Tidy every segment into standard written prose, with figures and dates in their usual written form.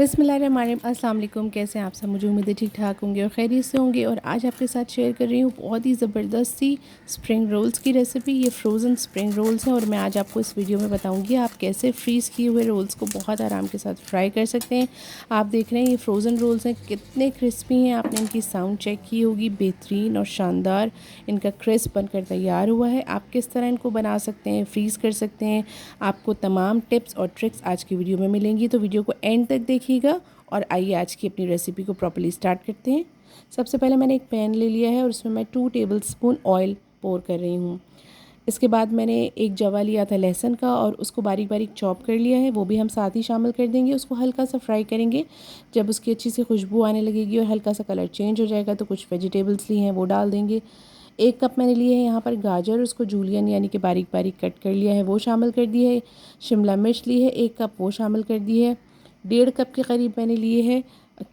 बिस्मिल्लाहिर्रहमानिर्रहीम। अस्सलाम वालेकुम। कैसे हैं आप सब? मुझे उम्मीद है ठीक ठाक होंगे और खैरियत से होंगे। और आज आपके साथ शेयर कर रही हूँ बहुत ही ज़बरदस्त सी स्प्रिंग रोल्स की रेसिपी। ये फ्रोज़न स्प्रिंग रोल्स हैं और मैं आज आपको इस वीडियो में बताऊँगी आप कैसे फ्रीज़ किए हुए रोल्स को बहुत आराम के साथ फ्राई कर सकते हैं। आप देख रहे हैं ये फ्रोज़न रोल्स हैं, कितने क्रिस्पी हैं। आपने इनकी साउंड चेक की होगी, बेहतरीन और शानदार इनका क्रिस्प बनकर तैयार हुआ है। आप किस तरह इनको बना सकते हैं, फ्रीज़ कर सकते हैं, आपको तमाम टिप्स और ट्रिक्स आज की वीडियो में मिलेंगी। तो वीडियो को एंड तक देखिएगा और आइए आज की अपनी रेसिपी को प्रॉपर्ली स्टार्ट करते हैं। सबसे पहले मैंने एक पैन ले लिया है और उसमें मैं 2 टेबलस्पून ऑयल पोर कर रही हूँ। इसके बाद मैंने एक जवा लिया था लहसुन का और उसको बारीक बारीक चॉप कर लिया है, वो भी हम साथ ही शामिल कर देंगे। उसको हल्का सा फ्राई करेंगे। जब उसकी अच्छी सी खुशबू आने लगेगी और हल्का सा कलर चेंज हो जाएगा तो कुछ वेजिटेबल्स ली हैं वो डाल देंगे। 1 कप मैंने लिए है यहाँ पर गाजर, उसको जूलियन यानी कि बारीक बारीक कट कर लिया है, वो शामिल कर दिया है। शिमला मिर्च ली है 1 कप, वो शामिल कर दी है। 1.5 कप के करीब मैंने लिए है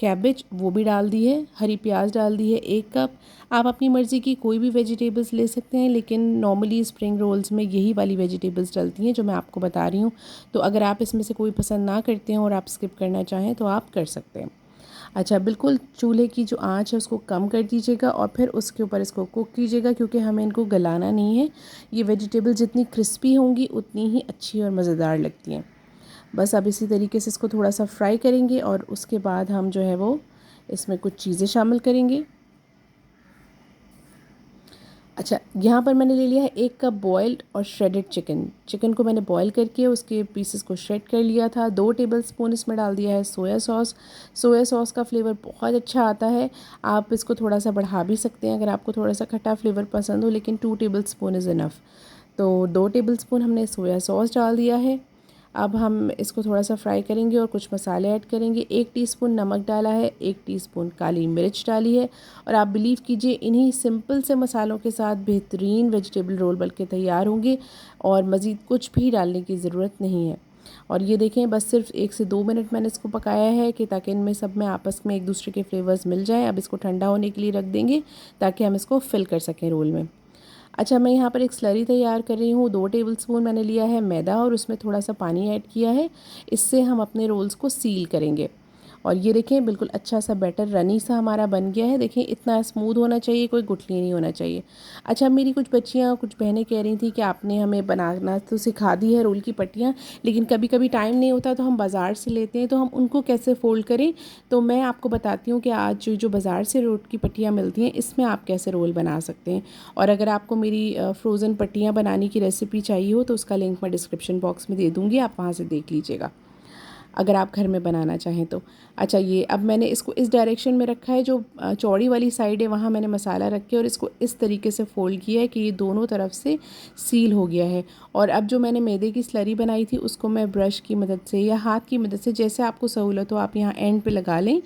कैबेज, वो भी डाल दी है। हरी प्याज डाल दी है 1 कप। आप अपनी मर्ज़ी की कोई भी वेजिटेबल्स ले सकते हैं, लेकिन नॉर्मली स्प्रिंग रोल्स में यही वाली वेजिटेबल्स डलती हैं जो मैं आपको बता रही हूँ। तो अगर आप इसमें से कोई पसंद ना करते हैं और आप स्किप करना चाहें तो आप कर सकते हैं। अच्छा, बिल्कुल चूल्हे की जो आंच है उसको कम कर दीजिएगा और फिर उसके ऊपर इसको कुक कीजिएगा, क्योंकि हमें इनको गलाना नहीं है। ये वेजिटेबल जितनी क्रिस्पी होंगी उतनी ही अच्छी और मज़ेदार लगती हैं। बस अब इसी तरीके से इसको थोड़ा सा फ्राई करेंगे और उसके बाद हम जो है वो इसमें कुछ चीज़ें शामिल करेंगे। अच्छा, यहाँ पर मैंने ले लिया है 1 कप बॉइल्ड और श्रेडेड चिकन। चिकन को मैंने बॉईल करके उसके पीसेस को श्रेड कर लिया था। 2 टेबलस्पून इसमें डाल दिया है सोया सॉस। सोया सॉस का फ्लेवर बहुत अच्छा आता है। आप इसको थोड़ा सा बढ़ा भी सकते हैं अगर आपको थोड़ा सा खट्टा फ्लेवर पसंद हो, लेकिन 2 टेबलस्पून इज़ इनफ। तो 2 टेबलस्पून हमने सोया सॉस डाल दिया है। अब हम इसको थोड़ा सा फ्राई करेंगे और कुछ मसाले ऐड करेंगे। 1 टीस्पून नमक डाला है, 1 टीस्पून काली मिर्च डाली है। और आप बिलीव कीजिए इन्हीं सिंपल से मसालों के साथ बेहतरीन वेजिटेबल रोल बनके तैयार होंगे और मज़ीद कुछ भी डालने की ज़रूरत नहीं है। और ये देखें, बस सिर्फ 1 से 2 मिनट मैंने इसको पकाया है कि ताकि इनमें सब में आपस में एक दूसरे के फ्लेवर्स मिल जाएँ। अब इसको ठंडा होने के लिए रख देंगे ताकि हम इसको फिल कर सकें रोल में। अच्छा, मैं यहाँ पर एक स्लरी तैयार कर रही हूँ। 2 टेबलस्पून मैंने लिया है मैदा और उसमें थोड़ा सा पानी ऐड किया है। इससे हम अपने रोल्स को सील करेंगे। और ये देखें, बिल्कुल अच्छा सा बैटर रनी सा हमारा बन गया है। देखिए इतना स्मूथ होना चाहिए, कोई गुठली नहीं होना चाहिए। अच्छा, मेरी कुछ बच्चियाँ कुछ बहनें कह रही थी कि आपने हमें बनाना तो सिखा दी है रोल की पट्टियाँ, लेकिन कभी कभी टाइम नहीं होता तो हम बाज़ार से लेते हैं, तो हम उनको कैसे फ़ोल्ड करें। तो मैं आपको बताती हूँ कि आज जो बाज़ार से रोल की पट्टियाँ मिलती हैं इसमें आप कैसे रोल बना सकते हैं। और अगर आपको मेरी फ्रोज़न पट्टियाँ बनाने की रेसिपी चाहिए हो तो उसका लिंक मैं डिस्क्रिप्शन बॉक्स में दे दूँगी, आप वहाँ से देख लीजिएगा अगर आप घर में बनाना चाहें तो। अच्छा, ये अब मैंने इसको इस डायरेक्शन में रखा है, जो चौड़ी वाली साइड है वहाँ मैंने मसाला रख के और इसको इस तरीके से फ़ोल्ड किया है कि ये दोनों तरफ से सील हो गया है। और अब जो मैंने मैदे की स्लरी बनाई थी उसको मैं ब्रश की मदद से या हाथ की मदद से, जैसे आपको सहूलत हो, आप यहाँ एंड पे लगा लें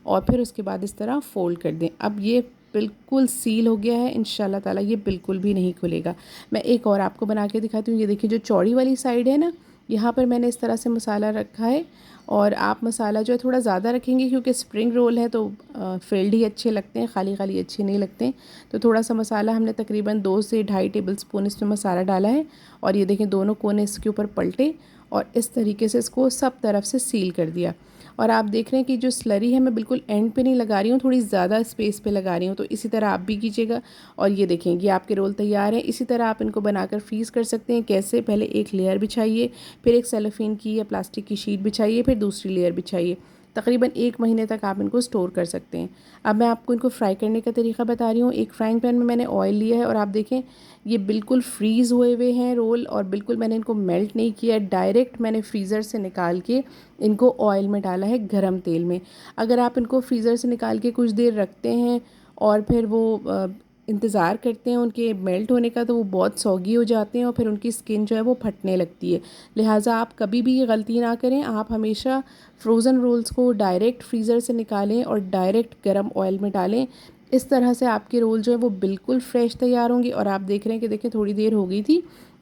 और फिर उसके बाद इस तरह फ़ोल्ड कर दें। अब ये बिल्कुल सील हो गया है, इंशाल्लाह ताला ये बिल्कुल भी नहीं खुलेगा। मैं एक और आपको बना के दिखाती हूँ। ये देखिए, जो चौड़ी वाली साइड है ना, यहाँ पर मैंने इस तरह से मसाला रखा है। और आप मसाला जो है थोड़ा ज़्यादा रखेंगे क्योंकि स्प्रिंग रोल है तो फिल्ड ही अच्छे लगते हैं, खाली खाली अच्छे नहीं लगते हैं। तो थोड़ा सा मसाला हमने तकरीबन 2 से ढाई टेबलस्पून इसमें मसाला डाला है। और ये देखें, दोनों कोने इसके ऊपर पलटे और इस तरीके से इसको सब तरफ से सील कर दिया। और आप देख रहे हैं कि जो स्लरी है मैं बिल्कुल एंड पे नहीं लगा रही हूँ, थोड़ी ज़्यादा स्पेस पे लगा रही हूँ। तो इसी तरह आप भी कीजिएगा। और ये देखें, ये आपके रोल तैयार हैं। इसी तरह आप इनको बनाकर फ्रीज़ कर सकते हैं। कैसे? पहले एक लेयर बिछाइए, फिर एक सेलोफेन की या प्लास्टिक की शीट बिछाइए, फिर दूसरी लेयर बिछाइए। तकरीबन 1 महीने तक आप इनको स्टोर कर सकते हैं। अब मैं आपको इनको फ्राई करने का तरीका बता रही हूँ। एक फ्राइंग पैन में मैंने ऑयल लिया है और आप देखें ये बिल्कुल फ्रीज़ हुए हुए हैं रोल, और बिल्कुल मैंने इनको मेल्ट नहीं किया, डायरेक्ट मैंने फ्रीज़र से निकाल के इनको ऑयल में डाला है गरम तेल में। अगर आप इनको फ्रीज़र से निकाल के कुछ देर रखते हैं और फिर वो इंतज़ार करते हैं उनके मेल्ट होने का, तो वो बहुत सॉगी हो जाते हैं और फिर उनकी स्किन जो है वो फटने लगती है। लिहाजा आप कभी भी ये गलती ना करें। आप हमेशा फ्रोज़न रोल्स को डायरेक्ट फ्रीज़र से निकालें और डायरेक्ट गरम ऑयल में डालें। इस तरह से आपके रोल जो है वो बिल्कुल फ्रेश तैयार होंगे। और आप देख रहे हैं कि देखिए थोड़ी देर हो गई थी